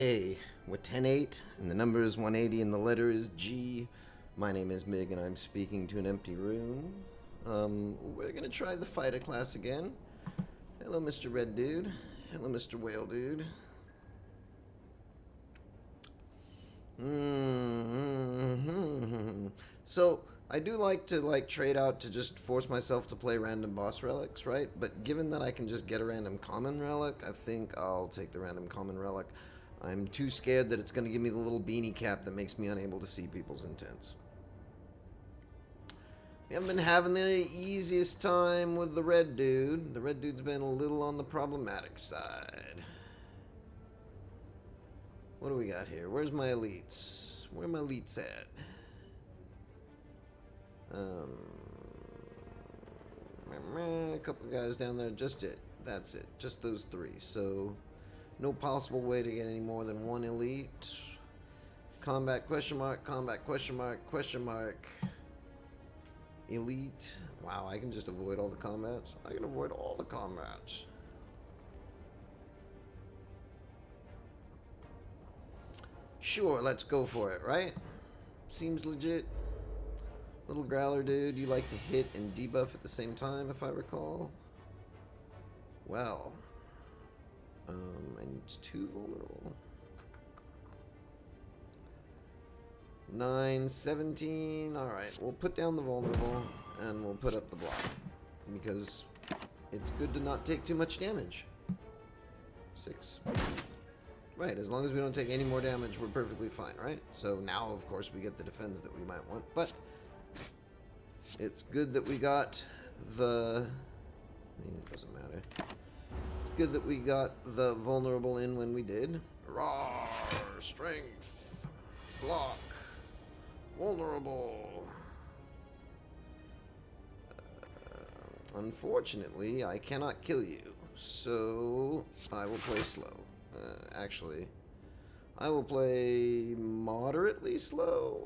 Hey, with 10-8, and the number is 180, and the letter is G. My name is Mig, and I'm speaking to an empty room. We're gonna try the fighter class again. Hello, Mr. Red Dude. Hello, Mr. Whale Dude. So, I do like to, trade out to just force myself to play random boss relics, right? But given that I can just get a random common relic, I think I'll take the random common relic. I'm too scared that it's going to give me the little beanie cap that makes me unable to see people's intents. We haven't been having the easiest time with the red dude. The red dude's been a little on the problematic side. What do we got here? Where's my elites? Where are my elites at? A couple guys down there. Just it. That's it. Just those three. So, no possible way to get any more than one elite. Combat question mark. Combat question mark. Question mark. Elite. Wow, I can just avoid all the combats. I can avoid all the combats. Sure, let's go for it, right? Seems legit. Little growler dude, you like to hit and debuff at the same time, if I recall. Well, and it's too vulnerable. 9, 17. Alright, we'll put down the vulnerable and we'll put up the block. Because it's good to not take too much damage. 6. Right, as long as we don't take any more damage, we're perfectly fine, right? So now, of course, we get the defense that we might want. But it's good that we got the... I mean, it doesn't matter. It's good that we got the vulnerable in when we did. Raw, strength, block, vulnerable. Unfortunately, I cannot kill you, so I will play slow. Actually, I will play moderately slow,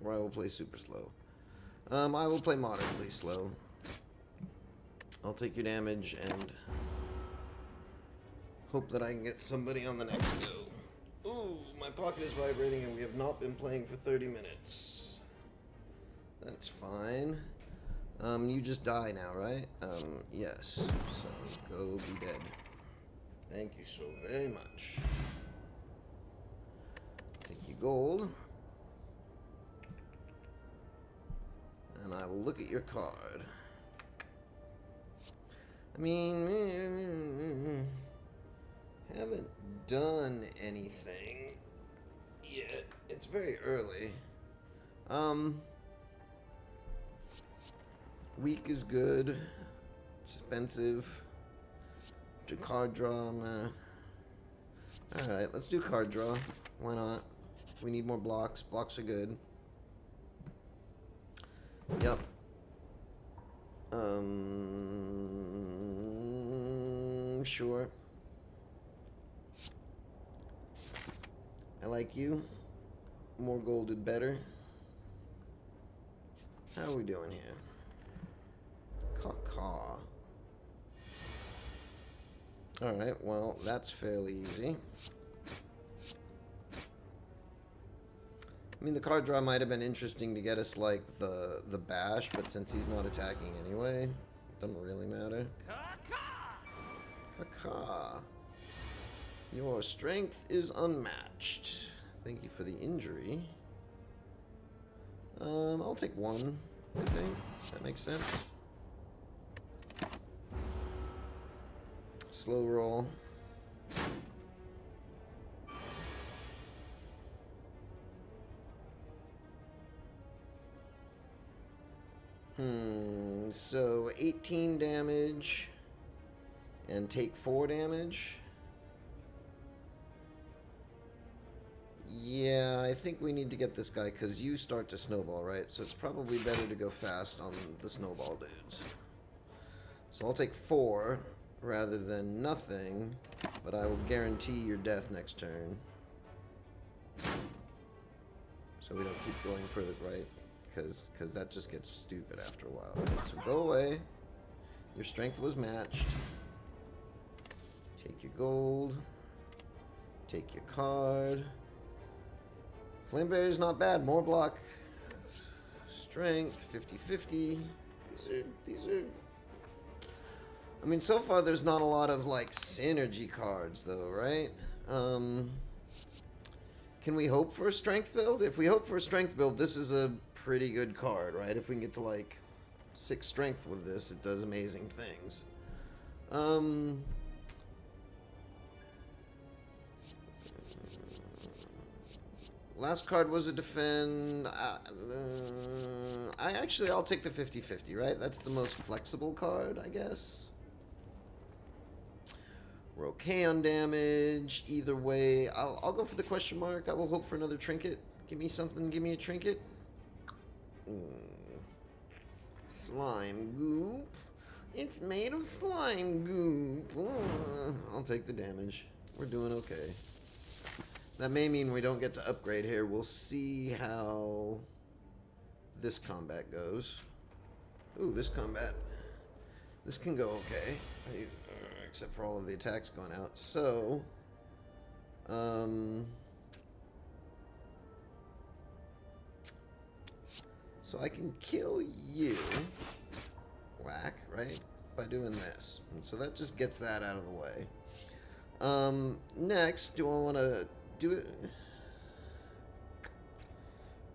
or I will play super slow. I will play moderately slow. I'll take your damage and hope that I can get somebody on the next go. Ooh, my pocket is vibrating and we have not been playing for 30 minutes. That's fine. You just die now, right? Yes. So, go be dead. Thank you so very much. Take you gold. And I will look at your card. I mean, haven't done anything yet. It's very early. Weak is good. It's expensive. Card draw. Alright, let's do card draw. Why not? We need more blocks. Blocks are good. Yep. Sure. I like you. More golded better. How are we doing here? Caw. Alright, well, that's fairly easy. I mean, the card draw might have been interesting to get us, like, the bash, but since he's not attacking anyway, it doesn't really matter. Caw. Your strength is unmatched. Thank you for the injury. I'll take 1, I think. That makes sense. Slow roll. So 18 damage and take 4 damage. Yeah, I think we need to get this guy because you start to snowball, right? So it's probably better to go fast on the snowball dudes. So I'll take 4 rather than nothing, but I will guarantee your death next turn. So we don't keep going further right, because that just gets stupid after a while. So go away. Your strength was matched. Take your gold. Take your card. Flame Barrier's not bad. More block. Strength, 50-50. These are... I mean, so far there's not a lot of, like, synergy cards, though, right? Can we hope for a strength build? If we hope for a strength build, this is a pretty good card, right? If we can get to, like, 6 strength with this, it does amazing things. Last card was a defend. I'll take the 50-50, right? That's the most flexible card, I guess. We're okay on damage. Either way, I'll go for the question mark. I will hope for another trinket. Give me something. Give me a trinket. Slime goop. It's made of slime goop. I'll take the damage. We're doing okay. That may mean we don't get to upgrade here. We'll see how this combat goes. Ooh, this combat. This can go okay. Except for all of the attacks going out. So, so I can kill you. Whack, right? By doing this. And so that just gets that out of the way. Next, do I want to do it?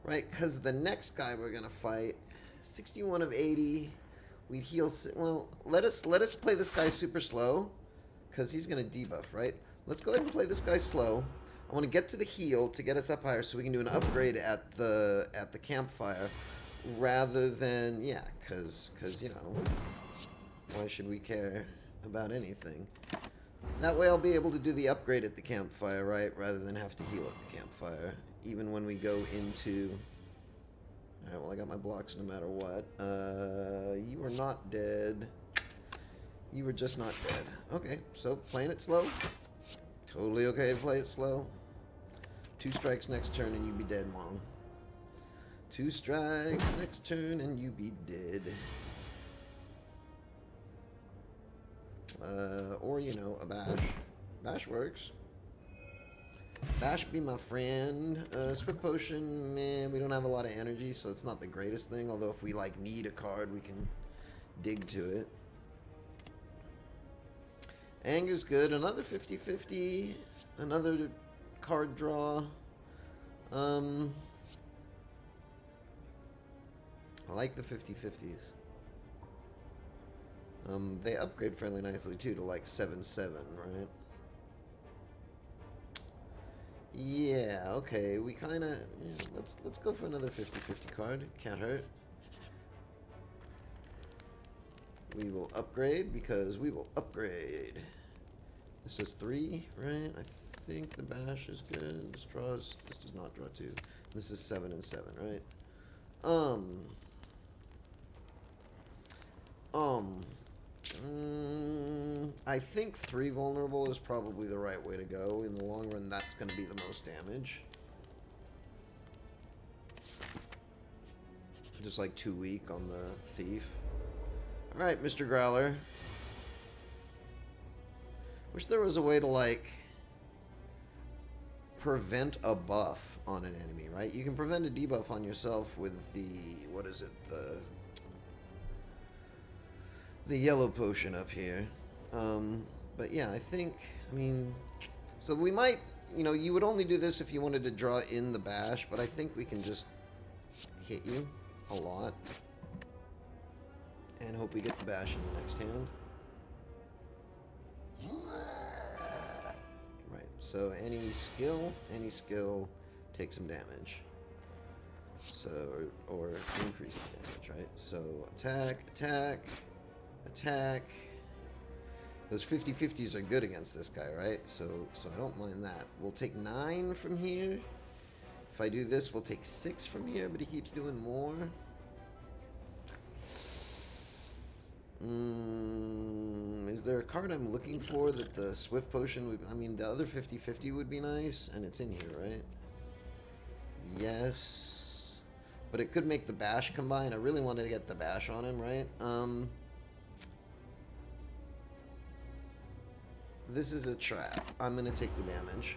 Right, because the next guy we're going to fight, 61 of 80. We'd heal... Well, let us play this guy super slow, because he's going to debuff, right? Let's go ahead and play this guy slow. I want to get to the heal to get us up higher so we can do an upgrade at the campfire, rather than... Yeah, because, you know, why should we care about anything? That way I'll be able to do the upgrade at the campfire, right? Rather than have to heal at the campfire, even when we go into... Alright, well, I got my blocks no matter what. You are not dead. You were just not dead. Okay, so playing it slow. Totally okay to play it slow. 2 strikes next turn and you be dead, Mom. 2 strikes next turn and you be dead. Or, you know, a bash. Bash works. Bash be my friend. Swift Potion, man, we don't have a lot of energy, so it's not the greatest thing. Although if we, like, need a card, we can dig to it. Anger's good. Another 50-50. Another card draw. I like the 50-50s. They upgrade fairly nicely, too, to, like, 7-7, right? Yeah, okay, we kind of... Yeah, let's go for another 50-50 card. Can't hurt. We will upgrade, because we will upgrade. This is 3, right? I think the bash is good. This draws... This does not draw 2. This is 7 and 7, right? I think 3 vulnerable is probably the right way to go. In the long run, that's going to be the most damage. Just like 2 weak on the thief. Alright, Mr. Growler. Wish there was a way to, like, prevent a buff on an enemy, right? You can prevent a debuff on yourself with the... What is it? The yellow potion up here. But yeah, I think, I mean, so we might, you know, you would only do this if you wanted to draw in the bash, but I think we can just hit you a lot and hope we get the bash in the next hand. Right, so any skill takes some damage. So, or increase the damage, right? So attack, attack, attack. Those 50-50s are good against this guy, right? So I don't mind that. We'll take 9 from here. If I do this, we'll take 6 from here, but he keeps doing more. Is there a card I'm looking for that the Swift Potion would... I mean, the other 50-50 would be nice, and it's in here, right? Yes. But it could make the bash combine. I really wanted to get the bash on him, right? This is a trap. I'm going to take the damage.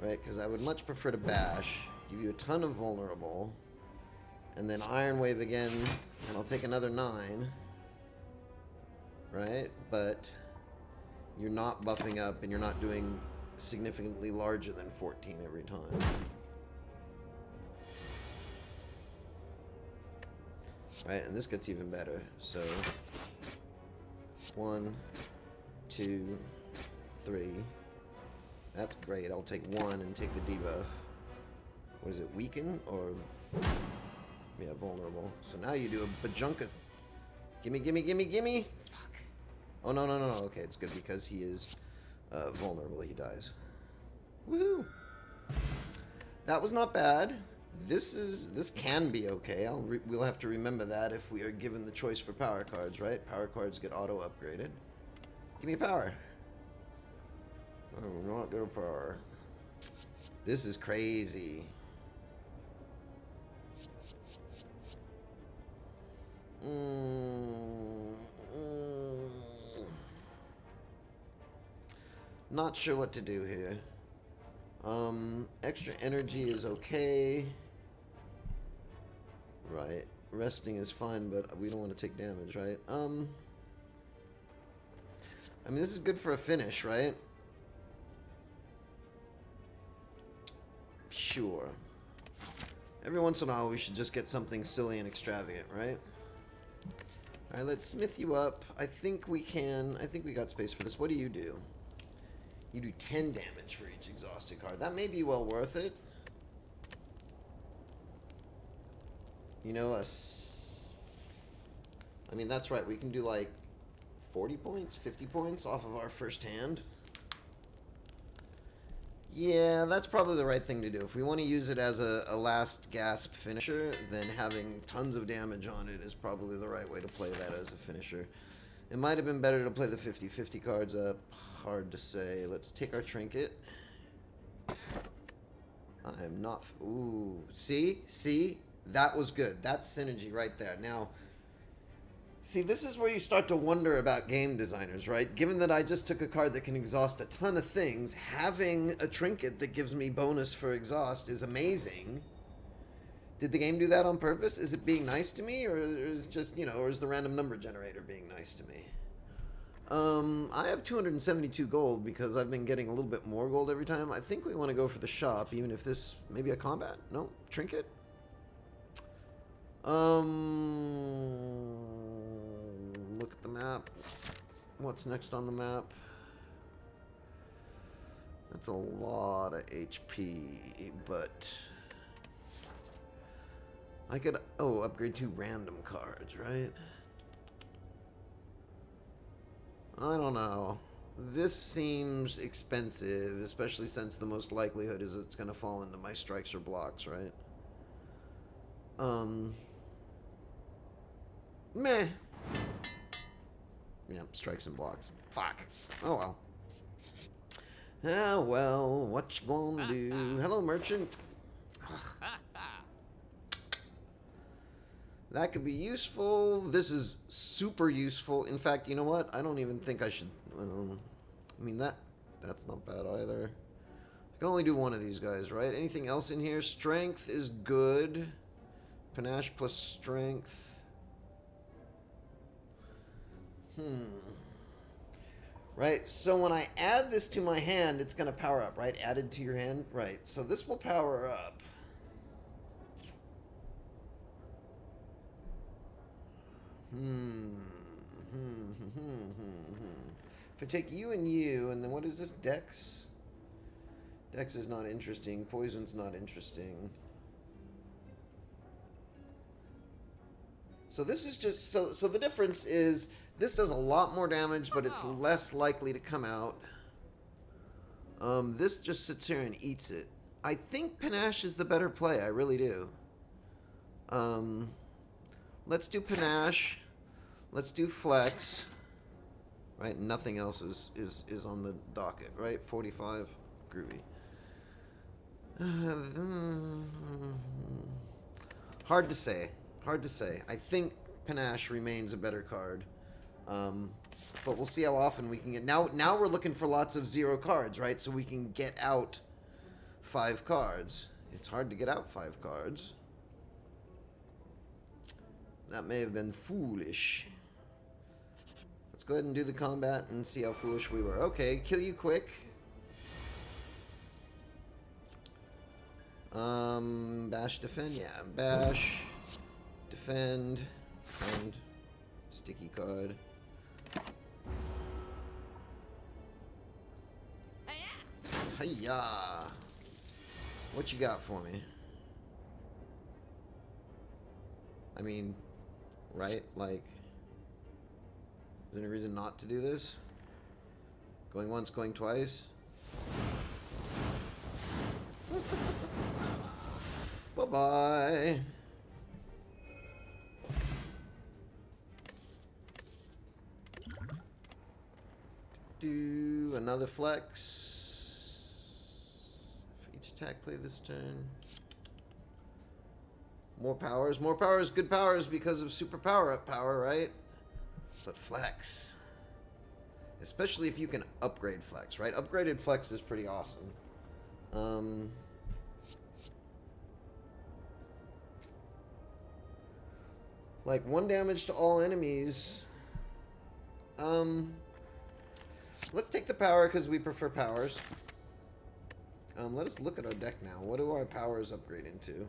Right? Because I would much prefer to bash, give you a ton of vulnerable, and then Iron Wave again, and I'll take another 9. Right? But you're not buffing up, and you're not doing significantly larger than 14 every time. Right, and this gets even better. So 1, 2, 3. That's great. I'll take 1 and take the debuff. What is it, weaken or yeah, vulnerable. So now you do a bajunka. Gimme, gimme, gimme, gimme. Fuck. Oh no, no, no, no. Okay, it's good because he is vulnerable. He dies. Woohoo! That was not bad. This can be okay. We'll have to remember that if we are given the choice for power cards, right? Power cards get auto upgraded. Give me power. Oh, not go power. This is crazy. Not sure what to do here. Extra energy is okay. Right. Resting is fine, but we don't want to take damage, right? I mean, this is good for a finish, right? Sure. Every once in a while, we should just get something silly and extravagant, right? Alright, let's smith you up. I think we can. I think we got space for this. What do? You do 10 damage for each exhausted card. That may be well worth it. You know, I mean, that's right. We can do like 40 points, 50 points off of our first hand. Yeah, that's probably the right thing to do. If we want to use it as a last gasp finisher, then having tons of damage on it is probably the right way to play that as a finisher. It might have been better to play the 50-50 cards up. Hard to say. Let's take our trinket. I am not... Ooh. See? See? That was good. That's synergy right there. Now, see, this is where you start to wonder about game designers, right? Given that I just took a card that can exhaust a ton of things, having a trinket that gives me bonus for exhaust is amazing. Did the game do that on purpose? Is it being nice to me, or is just, you know, or is the random number generator being nice to me? I have 272 gold because I've been getting a little bit more gold every time. I think we want to go for the shop, even if this maybe a combat. No, trinket. Look at the map. What's next on the map? That's a lot of HP, but I could, upgrade 2 random cards, right? I don't know. This seems expensive, especially since the most likelihood is it's going to fall into my strikes or blocks, right? Meh. Yeah, strikes and blocks. Fuck. Oh well. Ah well, what you gonna do? Hello, merchant. That could be useful. This is super useful. In fact, you know what? I don't even think I should... I mean, that's not bad either. I can only do one of these guys, right? Anything else in here? Strength is good. Panache plus strength. Right, so when I add this to my hand, it's going to power up, right? Added to your hand? Right, so this will power up. If I take you, and then what is this? Dex? Dex is not interesting. Poison's not interesting. So this is just... So the difference is... This does a lot more damage, but it's less likely to come out. This just sits here and eats it. I think Panache is the better play. I really do. Let's do Panache. Let's do Flex. Right? Nothing else is on the docket, right? 45. Groovy. Hard to say. Hard to say. I think Panache remains a better card. But we'll see how often we can get... Now we're looking for lots of 0 cards, right? So we can get out 5 cards. It's hard to get out 5 cards. That may have been foolish. Let's go ahead and do the combat and see how foolish we were. Okay, kill you quick. Bash, defend. Yeah, bash, defend, sticky card. Hiya! What you got for me? I mean, right? Like, is there any reason not to do this? Going once, going twice? Bye-bye. Do another flex. For each attack play this turn. More powers. More powers, good powers because of super power-up power, right? But flex. Especially if you can upgrade flex, right? Upgraded flex is pretty awesome. Like 1 damage to all enemies. Let's take the power because we prefer powers. Let us look at our deck now. What do our powers upgrade into?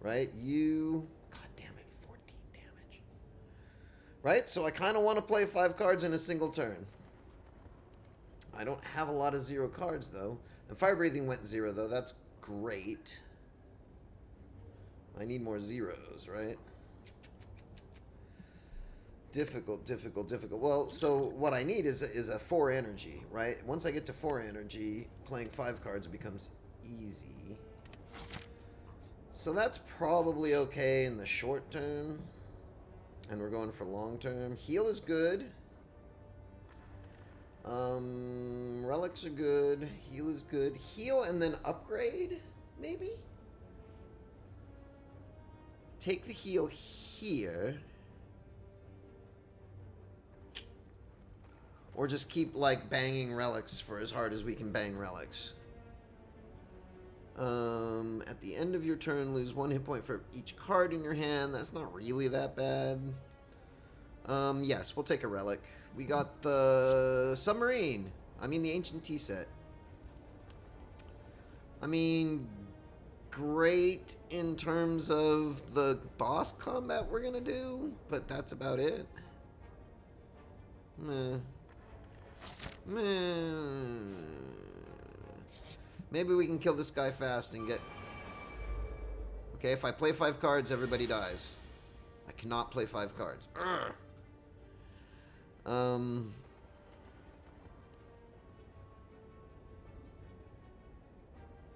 Right? God damn it, 14 damage. Right? So I kind of want to play 5 cards in a single turn. I don't have a lot of 0 cards, though. And Fire Breathing went 0, though. That's great. I need more zeros, right? Difficult, difficult, difficult. Well, so what I need is a 4 energy, right? Once I get to 4 energy, playing 5 cards becomes easy. So that's probably okay in the short term. And we're going for long term. Heal is good. Relics are good. Heal is good. Heal and then upgrade, maybe? Take the heal here. Or just keep, like, banging relics for as hard as we can bang relics. At the end of your turn, lose 1 hit point for each card in your hand. That's not really that bad. Yes, we'll take a relic. We got the submarine. I mean, the ancient tea set. I mean, great in terms of the boss combat we're gonna do, but that's about it. Meh. Maybe we can kill this guy fast and get... Okay, if I play 5 cards, everybody dies. I cannot play 5 cards. Urgh.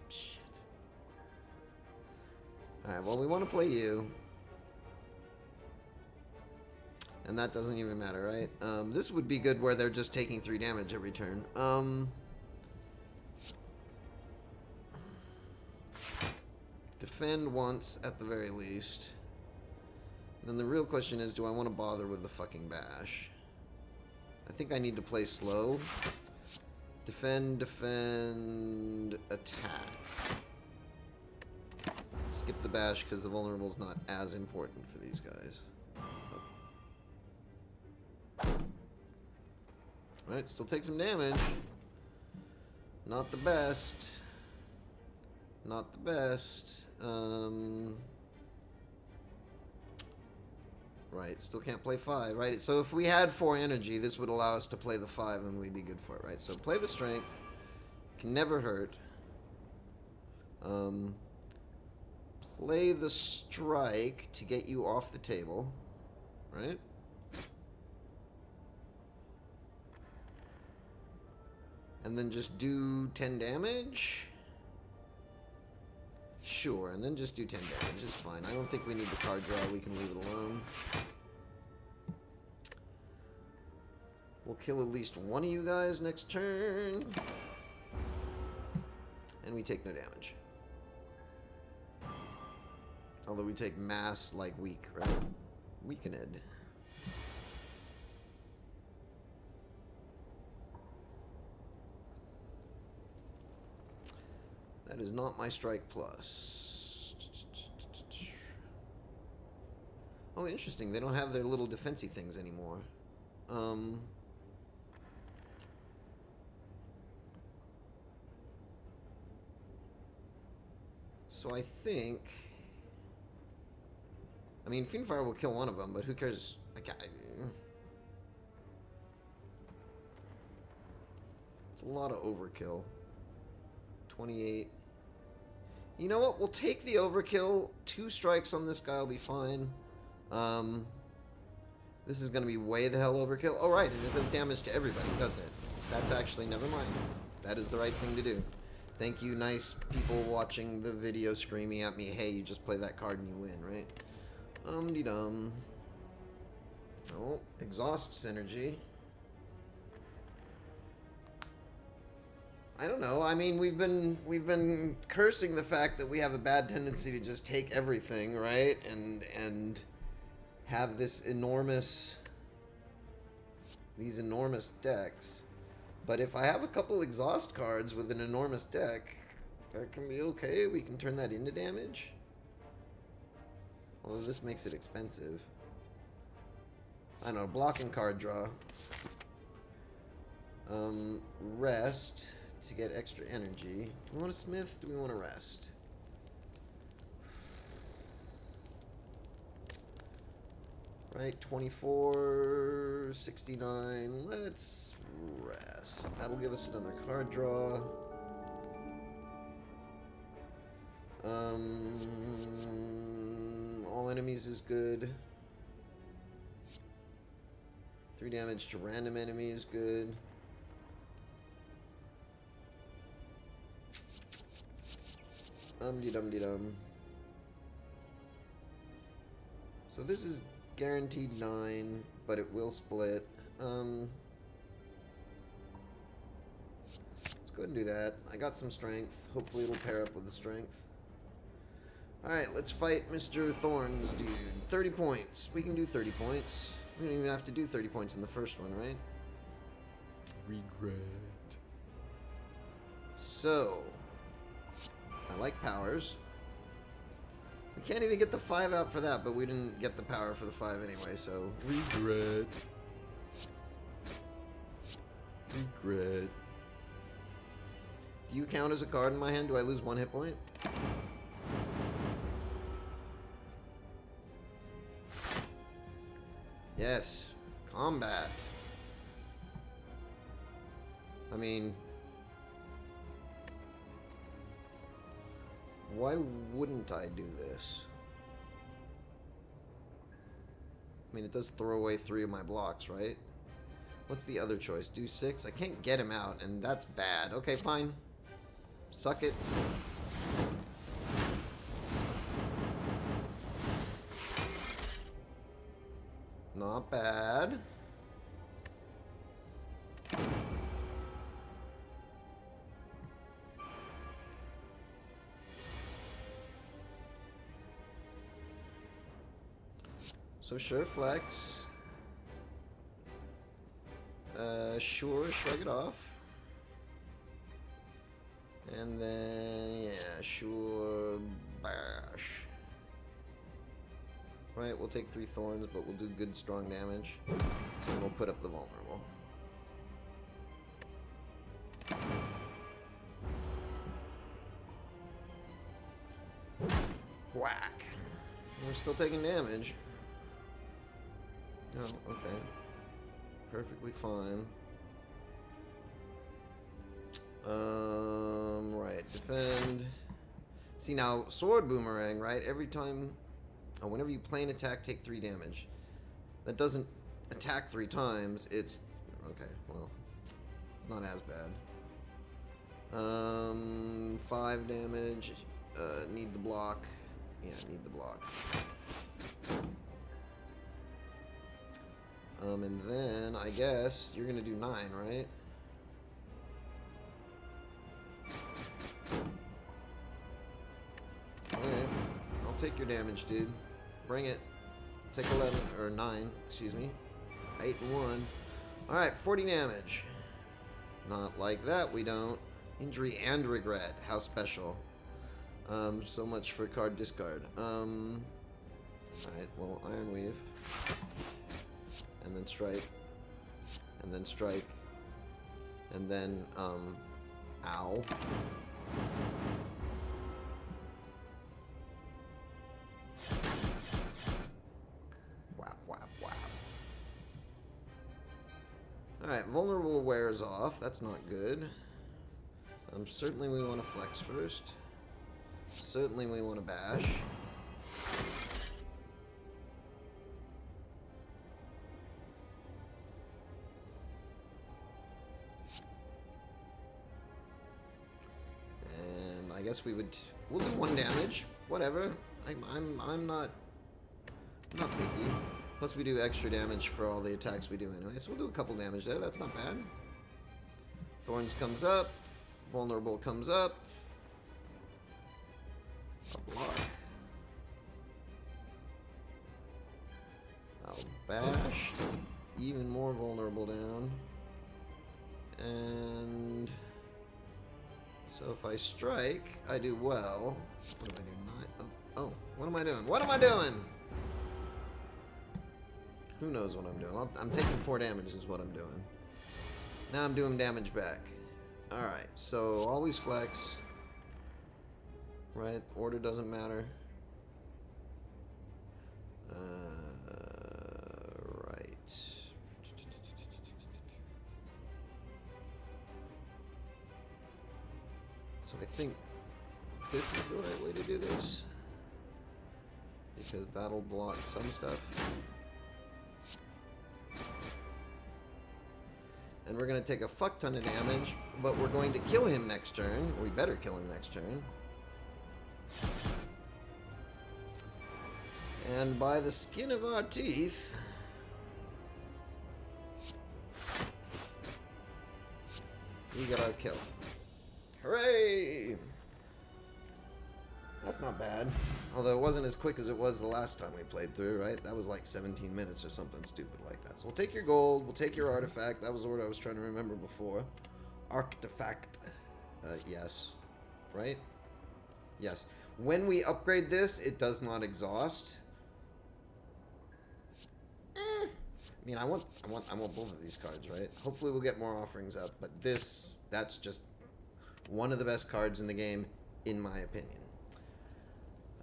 Shit. Alright, well, we want to play you. And that doesn't even matter, right? This would be good where they're just taking 3 damage every turn. Defend once at the very least. Then the real question is, do I want to bother with the fucking bash? I think I need to play slow. Defend, defend, attack. Skip the bash because the vulnerable's not as important for these guys. Alright, still take some damage. Not the best. Not the best. Right, still can't play 5, right? So if we had 4 energy, this would allow us to play the 5 and we'd be good for it, right? So play the strength. Can never hurt. Play the strike to get you off the table, right? And then just do 10 damage? Sure, and then just do 10 damage. It's fine. I don't think we need the card draw. We can leave it alone. We'll kill at least one of you guys next turn. And we take no damage. Although we take mass like weak, right? Weakened. That is not my strike plus. Oh, interesting. They don't have their little defensey things anymore. So I think... I mean, Fiend Fire will kill one of them, but who cares? It's a lot of overkill. 28. You know what? We'll take the overkill. 2 strikes on this guy will be fine. This is going to be way the hell overkill. Oh, right, and it does damage to everybody, doesn't it? That's actually, never mind. That is the right thing to do. Thank you, nice people watching the video screaming at me, hey, you just play that card and you win, right? De-dum. Oh, exhaust synergy. I don't know. I mean, we've been cursing the fact that we have a bad tendency to just take everything, right? And have these enormous decks. But if I have a couple exhaust cards with an enormous deck, that can be okay. We can turn that into damage. Although this makes it expensive. I don't know, blocking card draw. Rest to get extra energy. Do we want a smith? Do we want to rest? Right, 24, 69. Let's rest. That'll give us another card draw. All enemies is good. 3 damage to random enemy is good. Dum-de-dum-de-dum. So this is guaranteed 9, but it will split. Let's go ahead and do that. I got some strength. Hopefully it'll pair up with the strength. Alright, let's fight Mr. Thorns, dude. 30 points. We can do 30 points. We don't even have to do 30 points in the first one, right? Regret. So, I like powers. We can't even get the 5 out for that, but we didn't get the power for the 5 anyway, so... Regret. Regret. Do you count as a card in my hand? Do I lose 1 hit point? Yes. Combat. I mean... why wouldn't I do this? I mean, it does throw away 3 of my blocks, right? What's the other choice? Do 6? I can't get him out, and that's bad. Okay, fine. Suck it. Not bad. So sure, flex. Sure, shrug it off. And then, yeah, sure, bash. Right, we'll take 3 thorns, but we'll do good, strong damage. And we'll put up the vulnerable. Whack. We're still taking damage. Oh, okay. Perfectly fine. Right, defend. See now, sword boomerang, right? Every time, oh, whenever you play an attack, take 3 damage. That doesn't attack 3 times. It's okay. Well, it's not as bad. 5 damage. Need the block. Yeah, need the block. And then I guess you're gonna do 9, right? Okay, I'll take your damage, dude. Bring it. Take 11 or 9, excuse me. 8 and 1. All right, 40 damage. Not like that, we don't. Injury and regret. How special. So much for card discard. Alright, well, Iron Weave. And then Strike. And then Strike. And then, Ow. Whap, whap, whap. Alright, Vulnerable wears off. That's not good. Certainly we want to flex first. Certainly we want to bash. And I guess we'll do 1 damage. Whatever. I'm not picky. Plus we do extra damage for all the attacks we do anyway. So we'll do a couple damage there. That's not bad. Thorns comes up. Vulnerable comes up. A block. I'll bash. Even more vulnerable down. And so if I strike, I do well. What do I do? Oh, what am I doing? What am I doing? Who knows what I'm doing? I'm taking 4 damage is what I'm doing. Now I'm doing damage back. Alright, so always flex. Right, order doesn't matter. Right. So I think this is the right way to do this. Because that'll block some stuff. And we're going to take a fuck ton of damage, but we're going to kill him next turn. We better kill him next turn. And by the skin of our teeth, we got our kill. Hooray! That's not bad. Although it wasn't as quick as it was the last time we played through, right? That was like 17 minutes or something stupid like that. So we'll take your gold, we'll take your artifact. That was the word I was trying to remember before. Artifact. Yes. Right? Yes. When we upgrade this, it does not exhaust. I mean, I want both of these cards, right? Hopefully we'll get more offerings up, but that's just one of the best cards in the game, in my opinion.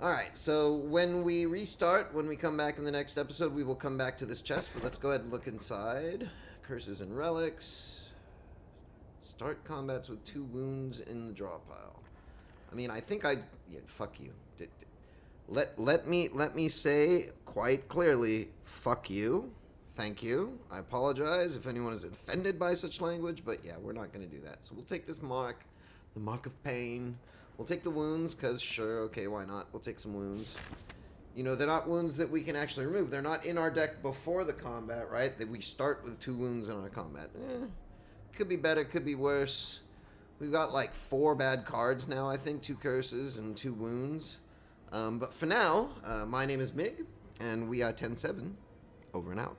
Alright, so when we restart, when we come back in the next episode, we will come back to this chest, but let's go ahead and look inside. Curses and relics. Start combats with 2 wounds in the draw pile. I mean, I think yeah, fuck you. Let me say quite clearly, fuck you. Thank you. I apologize if anyone is offended by such language, but yeah, we're not going to do that. So we'll take this mark, the mark of pain. We'll take the wounds, because sure, okay, why not? We'll take some wounds. You know, they're not wounds that we can actually remove. They're not in our deck before the combat, right? That we start with 2 wounds in our combat. Could be better, could be worse. We've got like 4 bad cards now, I think. 2 curses and 2 wounds. But for now, my name is Mig, and we are 10-7. Over and out.